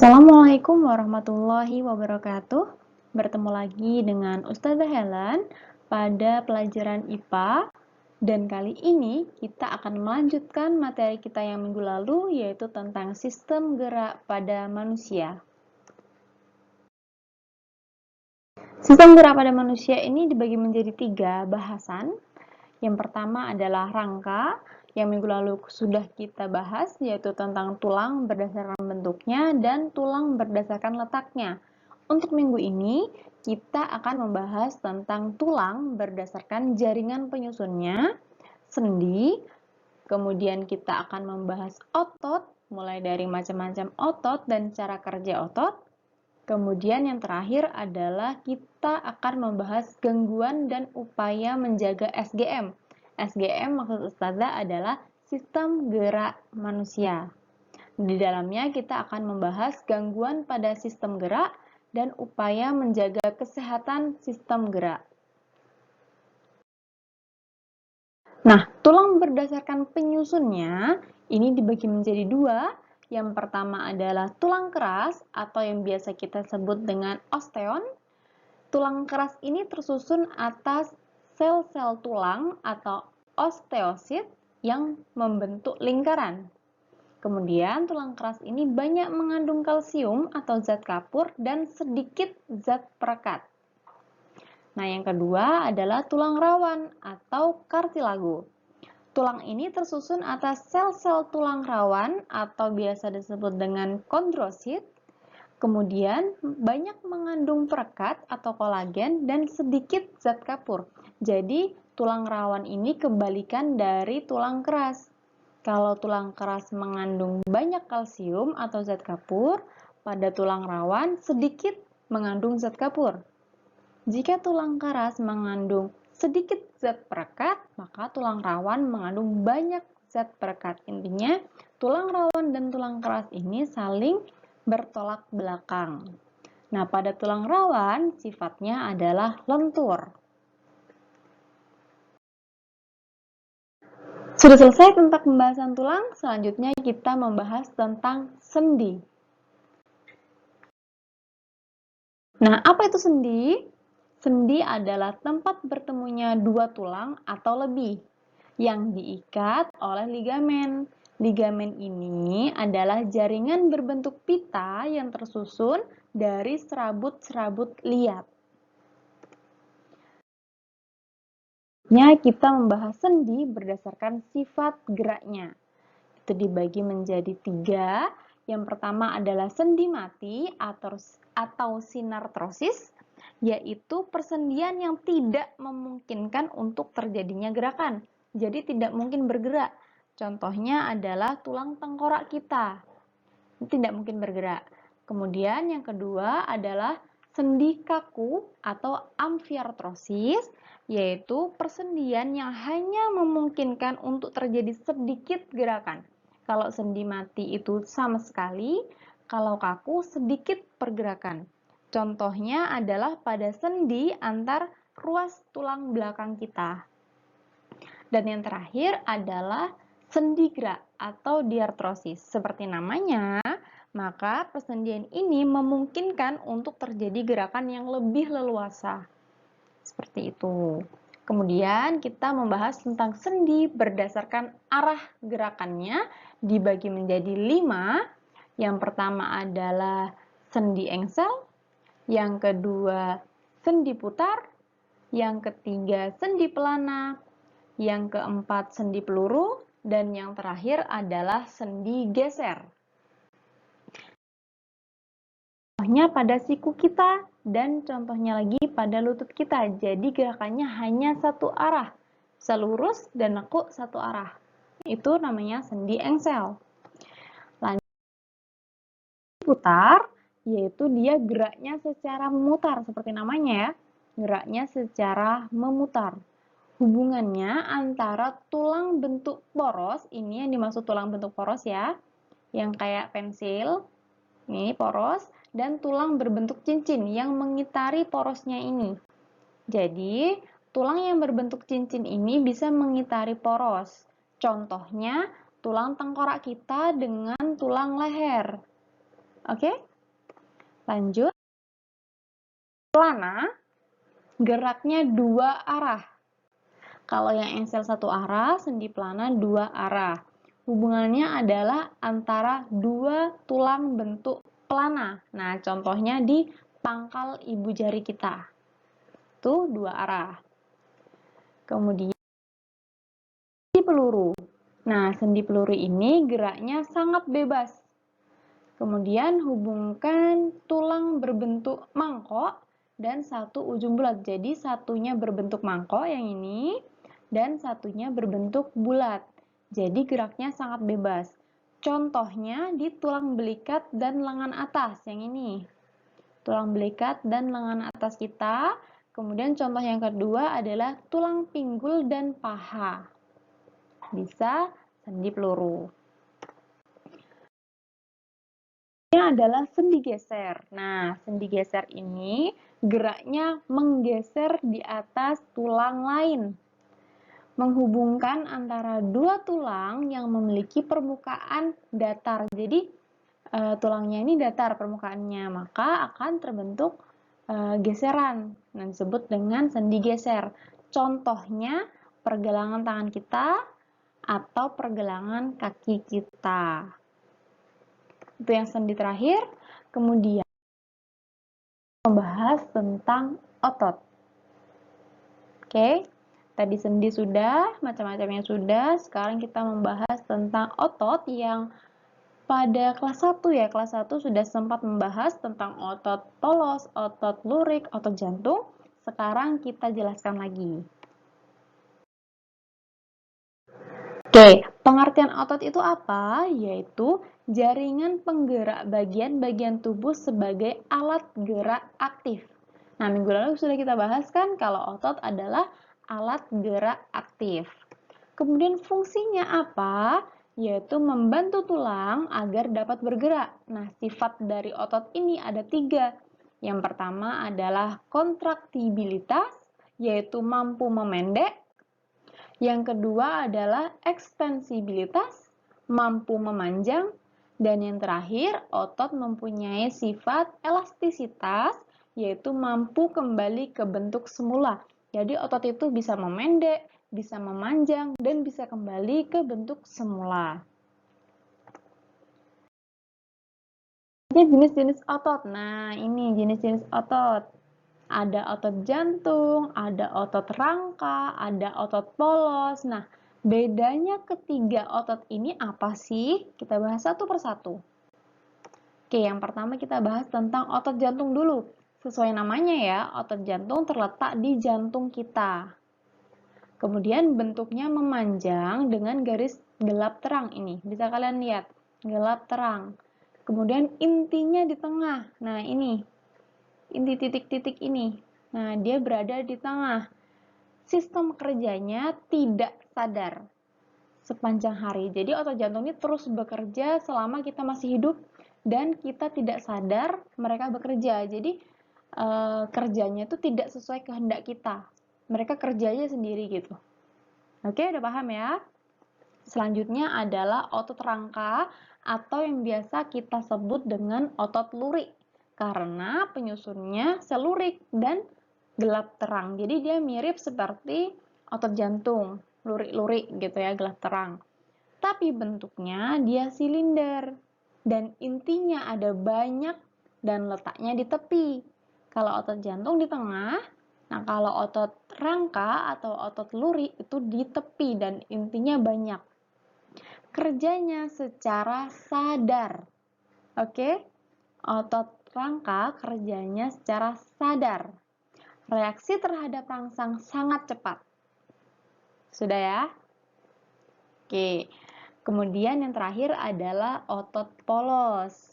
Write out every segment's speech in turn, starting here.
Assalamualaikum warahmatullahi wabarakatuh. Bertemu lagi dengan Ustazah Helen pada pelajaran IPA. Dan kali ini kita akan melanjutkan materi kita yang minggu lalu, yaitu tentang sistem gerak pada manusia. Sistem gerak pada manusia ini dibagi menjadi 3 bahasan. Yang pertama adalah rangka, yang minggu lalu sudah kita bahas, yaitu tentang tulang berdasarkan bentuknya dan tulang berdasarkan letaknya. Untuk minggu ini, kita akan membahas tentang tulang berdasarkan jaringan penyusunnya, sendi, kemudian kita akan membahas otot, mulai dari macam-macam otot dan cara kerja otot. Kemudian yang terakhir adalah kita akan membahas gangguan dan upaya menjaga SGM. SGM maksud Ustazah adalah sistem gerak manusia. Di dalamnya kita akan membahas gangguan pada sistem gerak dan upaya menjaga kesehatan sistem gerak. Nah, tulang berdasarkan penyusunnya ini dibagi menjadi 2. Yang pertama adalah tulang keras atau yang biasa kita sebut dengan osteon. Tulang keras ini tersusun atas sel-sel tulang atau osteosit yang membentuk lingkaran. Kemudian tulang keras ini banyak mengandung kalsium atau zat kapur dan sedikit zat perekat. Nah, yang kedua adalah tulang rawan atau kartilago. Tulang ini tersusun atas sel-sel tulang rawan atau biasa disebut dengan kondrosit. Kemudian banyak mengandung perekat atau kolagen dan sedikit zat kapur. Jadi tulang rawan ini kebalikan dari tulang keras. Kalau tulang keras mengandung banyak kalsium atau zat kapur, pada tulang rawan sedikit mengandung zat kapur. Jika tulang keras mengandung sedikit zat perekat, maka tulang rawan mengandung banyak zat perekat. Intinya, tulang rawan dan tulang keras ini saling bertolak belakang. Nah, pada tulang rawan sifatnya adalah lentur. Sudah selesai tentang pembahasan tulang, selanjutnya kita membahas tentang sendi. Nah, apa itu sendi? Sendi adalah tempat bertemunya 2 tulang atau lebih yang diikat oleh ligamen. Ligamen ini adalah jaringan berbentuk pita yang tersusun dari serabut-serabut liat. Kita membahas sendi berdasarkan sifat geraknya. Itu dibagi menjadi 3. Yang pertama adalah sendi mati atau sinartrosis, yaitu persendian yang tidak memungkinkan untuk terjadinya gerakan. Jadi tidak mungkin bergerak. Contohnya adalah tulang tengkorak kita. Tidak mungkin bergerak. Kemudian yang kedua adalah sendi kaku atau amfiartrosis, yaitu persendian yang hanya memungkinkan untuk terjadi sedikit gerakan. Kalau sendi mati itu sama sekali, kalau kaku sedikit pergerakan. Contohnya adalah pada sendi antar ruas tulang belakang kita. Dan yang terakhir adalah sendi gerak atau diartrosis. Seperti namanya, maka persendian ini memungkinkan untuk terjadi gerakan yang lebih leluasa. Seperti itu. Kemudian kita membahas tentang sendi berdasarkan arah gerakannya dibagi menjadi 5. Yang pertama adalah sendi engsel, yang kedua sendi putar, yang ketiga sendi pelana, yang keempat sendi peluru, dan yang terakhir adalah sendi geser. Contohnya pada siku kita dan contohnya lagi pada lutut kita. Jadi gerakannya hanya satu arah, selurus dan nekuk satu arah. Itu namanya sendi engsel. Lanjut putar, yaitu dia geraknya secara memutar seperti namanya ya. Geraknya secara memutar. Hubungannya antara tulang bentuk poros, ini yang dimaksud tulang bentuk poros ya, yang kayak pensil, ini poros, dan tulang berbentuk cincin yang mengitari porosnya ini. Jadi, tulang yang berbentuk cincin ini bisa mengitari poros. Contohnya, tulang tengkorak kita dengan tulang leher. Oke? Lanjut, pelana geraknya dua arah. Kalau yang engsel satu arah, sendi pelana dua arah. Hubungannya adalah antara dua tulang bentuk pelana. Nah, contohnya di pangkal ibu jari kita. Tuh, dua arah. Kemudian, sendi peluru. Nah, sendi peluru ini geraknya sangat bebas. Kemudian, hubungkan tulang berbentuk mangkok dan satu ujung bulat. Jadi, satunya berbentuk mangkok yang ini, dan satunya berbentuk bulat. Jadi geraknya sangat bebas. Contohnya di tulang belikat dan lengan atas yang ini. Tulang belikat dan lengan atas kita. Kemudian contoh yang kedua adalah tulang pinggul dan paha. Bisa sendi peluru. Ini adalah sendi geser. Nah, sendi geser ini geraknya menggeser di atas tulang lain, menghubungkan antara dua tulang yang memiliki permukaan datar. Jadi tulangnya ini datar permukaannya, maka akan terbentuk geseran yang disebut dengan sendi geser. Contohnya pergelangan tangan kita atau pergelangan kaki kita. Itu yang sendi terakhir. Kemudian membahas tentang otot. Oke. Tadi sendi sudah, macam-macamnya sudah. Sekarang kita membahas tentang otot yang pada kelas 1 ya. Kelas 1 sudah sempat membahas tentang otot polos, otot lurik, otot jantung. Sekarang kita jelaskan lagi. Oke, pengertian otot itu apa? Yaitu jaringan penggerak bagian-bagian tubuh sebagai alat gerak aktif. Nah, minggu lalu sudah kita bahas kan kalau otot adalah alat gerak aktif. Kemudian fungsinya apa? Yaitu membantu tulang agar dapat bergerak. Nah, sifat dari otot ini ada 3. Yang pertama adalah kontraktibilitas, yaitu mampu memendek. Yang kedua adalah ekstensibilitas, mampu memanjang. Dan yang terakhir, otot mempunyai sifat elastisitas, yaitu mampu kembali ke bentuk semula. Jadi otot itu bisa memendek, bisa memanjang, dan bisa kembali ke bentuk semula. Jenis-jenis otot. Nah, ini jenis-jenis otot. Ada otot jantung, ada otot rangka, ada otot polos. Nah, bedanya ketiga otot ini apa sih? Kita bahas satu persatu. Oke, yang pertama kita bahas tentang otot jantung dulu. Sesuai namanya ya, otot jantung terletak di jantung kita. Kemudian bentuknya memanjang dengan garis gelap terang ini. Bisa kalian lihat, gelap terang. Kemudian intinya di tengah. Nah, ini. Inti titik-titik ini. Nah, dia berada di tengah. Sistem kerjanya tidak sadar sepanjang hari. Jadi otot jantung ini terus bekerja selama kita masih hidup dan kita tidak sadar mereka bekerja. Jadi kerjanya itu tidak sesuai kehendak kita. Mereka kerjanya sendiri gitu. Oke, udah paham ya? Selanjutnya adalah otot rangka atau yang biasa kita sebut dengan otot lurik. Karena penyusunnya selurik dan gelap terang. Jadi dia mirip seperti otot jantung, lurik-lurik gitu ya, gelap terang. Tapi bentuknya dia silinder dan intinya ada banyak dan letaknya di tepi. Kalau otot jantung di tengah, nah kalau otot rangka atau otot lurik itu di tepi dan intinya banyak. Kerjanya secara sadar. Oke? Otot rangka kerjanya secara sadar. Reaksi terhadap rangsang sangat cepat. Sudah ya? Oke. Kemudian yang terakhir adalah otot polos.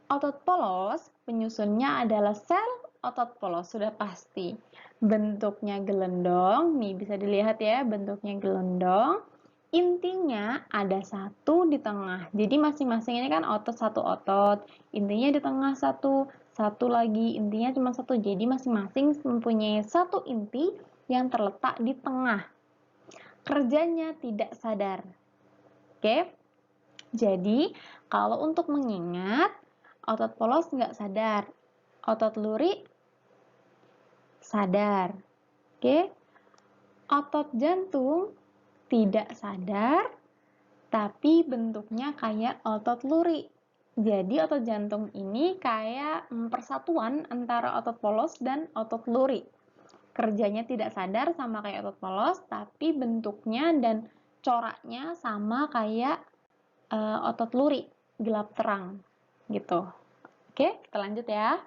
Otot polos penyusunnya adalah sel otot polos, sudah pasti. Bentuknya gelendong, nih bisa dilihat ya, bentuknya gelendong. Intinya ada satu di tengah. Jadi masing-masing ini kan otot satu otot. Intinya di tengah satu, satu lagi intinya cuma satu. Jadi masing-masing mempunyai satu inti yang terletak di tengah. Kerjanya tidak sadar. Oke. Jadi, kalau untuk mengingat Otot polos nggak sadar. Otot lurik sadar. Oke. Otot jantung tidak sadar, tapi bentuknya kayak otot lurik. Jadi otot jantung ini kayak persatuan antara otot polos dan otot lurik. Kerjanya tidak sadar sama kayak otot polos, tapi bentuknya dan coraknya sama kayak otot lurik, gelap terang gitu. Oke, kita lanjut ya.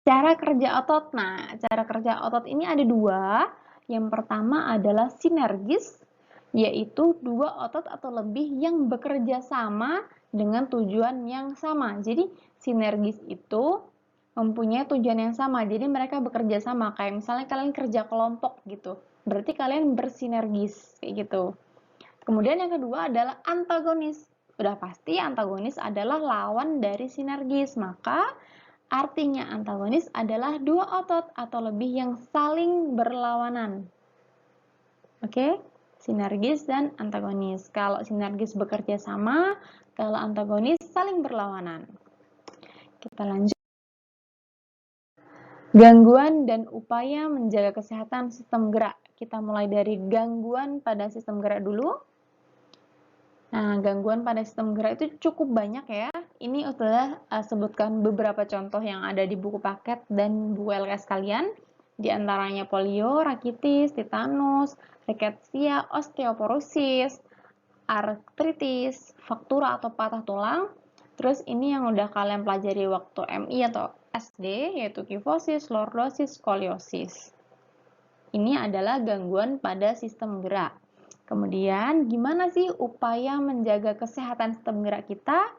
Cara kerja otot. Nah, cara kerja otot ini ada dua. Yang pertama adalah sinergis, yaitu dua otot atau lebih yang bekerja sama dengan tujuan yang sama. Jadi, sinergis itu mempunyai tujuan yang sama. Jadi, mereka bekerja sama. Kayak misalnya kalian kerja kelompok gitu. Berarti kalian bersinergis, kayak gitu. Kemudian yang kedua adalah antagonis. Udah pasti antagonis adalah lawan dari sinergis. Maka, artinya antagonis adalah dua otot atau lebih yang saling berlawanan. Oke? Sinergis dan antagonis. Kalau sinergis bekerja sama, kalau antagonis saling berlawanan. Kita lanjut. Gangguan dan upaya menjaga kesehatan sistem gerak. Kita mulai dari gangguan pada sistem gerak dulu. Nah, gangguan pada sistem gerak itu cukup banyak ya. Ini adalah sebutkan beberapa contoh yang ada di buku paket dan buku LKS kalian. Di antaranya polio, rakitis, tetanus, riketsia, osteoporosis, artritis, fraktura atau patah tulang. Terus ini yang udah kalian pelajari waktu MI atau SD, yaitu kifosis, lordosis, skoliosis. Ini adalah gangguan pada sistem gerak. Kemudian, gimana sih upaya menjaga kesehatan sistem gerak kita?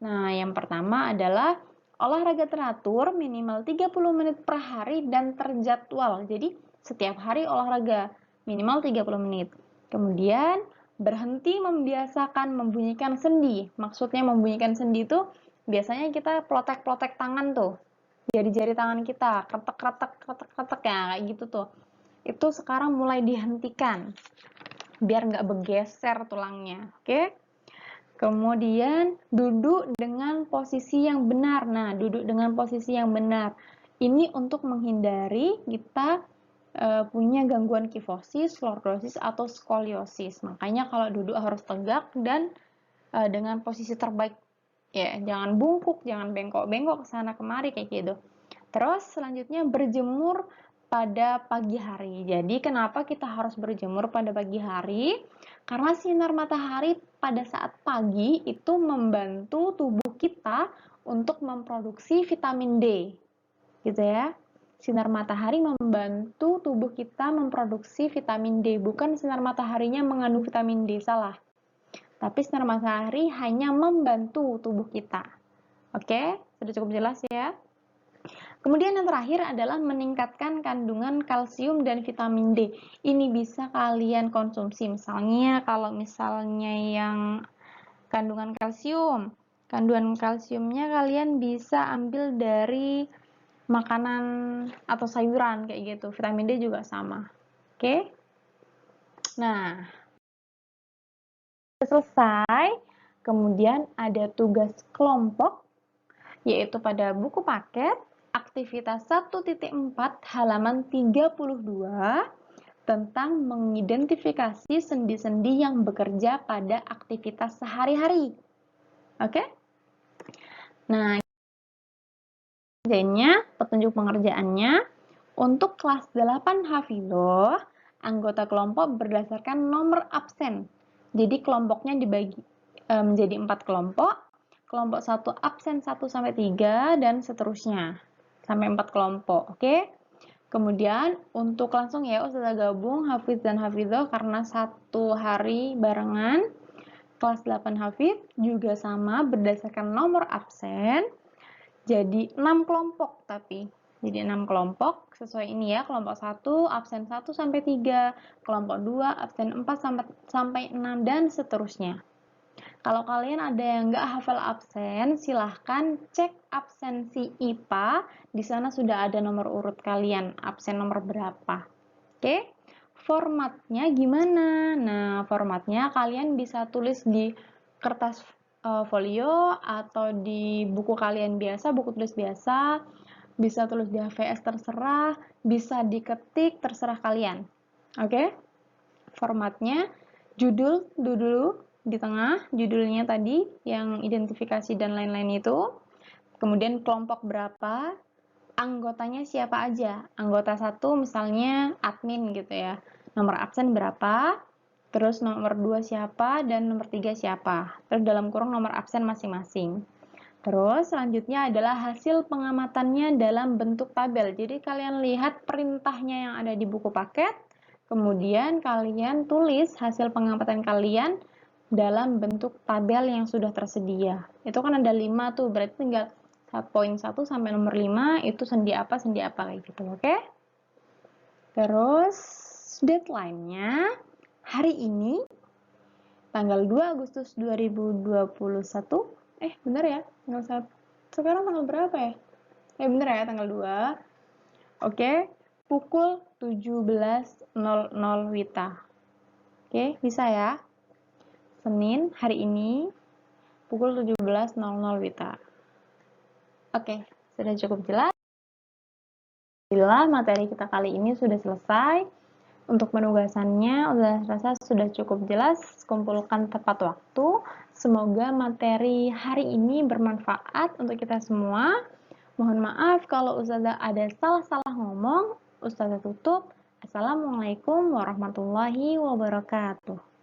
Nah, yang pertama adalah olahraga teratur minimal 30 menit per hari dan terjadwal. Jadi, setiap hari olahraga minimal 30 menit. Kemudian, berhenti membiasakan membunyikan sendi. Maksudnya membunyikan sendi itu biasanya kita plotek-plotek tangan tuh. Jari-jari tangan kita, kretek-kretek ya, kayak gitu tuh. Itu sekarang mulai dihentikan biar nggak bergeser tulangnya, oke? Kemudian duduk dengan posisi yang benar. Nah, duduk dengan posisi yang benar ini untuk menghindari kita punya gangguan kifosis, lordosis atau skoliosis. Makanya kalau duduk harus tegak dan dengan posisi terbaik ya, jangan bungkuk, jangan bengkok-bengkok ke sana kemari kayak gitu. Terus selanjutnya berjemur pada pagi hari. Jadi kenapa kita harus berjemur pada pagi hari? Karena sinar matahari pada saat pagi itu membantu tubuh kita untuk memproduksi vitamin D. Gitu ya. Sinar matahari membantu tubuh kita memproduksi vitamin D. Bukan sinar mataharinya mengandung vitamin D, salah. Tapi sinar matahari hanya membantu tubuh kita. Oke, sudah cukup jelas ya? Kemudian yang terakhir adalah meningkatkan kandungan kalsium dan vitamin D. Ini bisa kalian konsumsi. Misalnya kalau misalnya yang kandungan kalsiumnya kalian bisa ambil dari makanan atau sayuran kayak gitu. Vitamin D juga sama. Oke? Nah, selesai. Kemudian ada tugas kelompok, yaitu pada buku paket aktivitas 1.4 halaman 32 tentang mengidentifikasi sendi-sendi yang bekerja pada aktivitas sehari-hari. Oke? Nah, petunjuk pengerjaannya untuk kelas 8 Hafidhoh, anggota kelompok berdasarkan nomor absen. Jadi kelompoknya dibagi menjadi 4 kelompok. Kelompok 1 absen 1-3 dan seterusnya. Sampai 4 kelompok, oke? Kemudian untuk langsung ya Ustazah gabung Hafiz dan Hafidhoh karena satu hari barengan. Kelas 8 Hafiz juga sama berdasarkan nomor absen. Jadi 6 kelompok tapi. Jadi 6 kelompok sesuai ini ya. Kelompok 1 absen 1-3, kelompok 2 absen 4-6 dan seterusnya. Kalau kalian ada yang nggak hafal absen, silahkan cek absensi IPA. Di sana sudah ada nomor urut kalian, absen nomor berapa. Oke? Formatnya gimana? Nah, formatnya kalian bisa tulis di kertas folio atau di buku kalian biasa, buku tulis biasa, bisa tulis di HVS terserah, bisa diketik terserah kalian. Oke? Formatnya judul dulu di tengah, judulnya tadi yang identifikasi dan lain-lain itu. Kemudian kelompok berapa, anggotanya siapa aja. Anggota 1 misalnya admin gitu ya. Nomor absen berapa, terus nomor 2 siapa, dan nomor 3 siapa. Terus dalam kurung nomor absen masing-masing. Terus selanjutnya adalah hasil pengamatannya dalam bentuk tabel. Jadi kalian lihat perintahnya yang ada di buku paket, kemudian kalian tulis hasil pengamatan kalian dalam bentuk tabel yang sudah tersedia. Itu kan ada 5 tuh, berarti tinggal poin 1 sampai nomor 5 itu sendi apa kayak gitu, oke? Terus deadline-nya hari ini tanggal 2 Agustus 2021. Bener ya? Sekarang tanggal berapa ya? Bener ya, tanggal 2. Oke, pukul 17.00 WITA. Oke, bisa ya? Senin hari ini pukul 17.00 WITA. Oke, sudah cukup jelas. Alhamdulillah materi kita kali ini sudah selesai. Untuk penugasannya rasa sudah cukup jelas, kumpulkan tepat waktu. Semoga materi hari ini bermanfaat untuk kita semua. Mohon maaf kalau Ustazah ada salah-salah ngomong. Ustazah tutup. Assalamualaikum warahmatullahi wabarakatuh.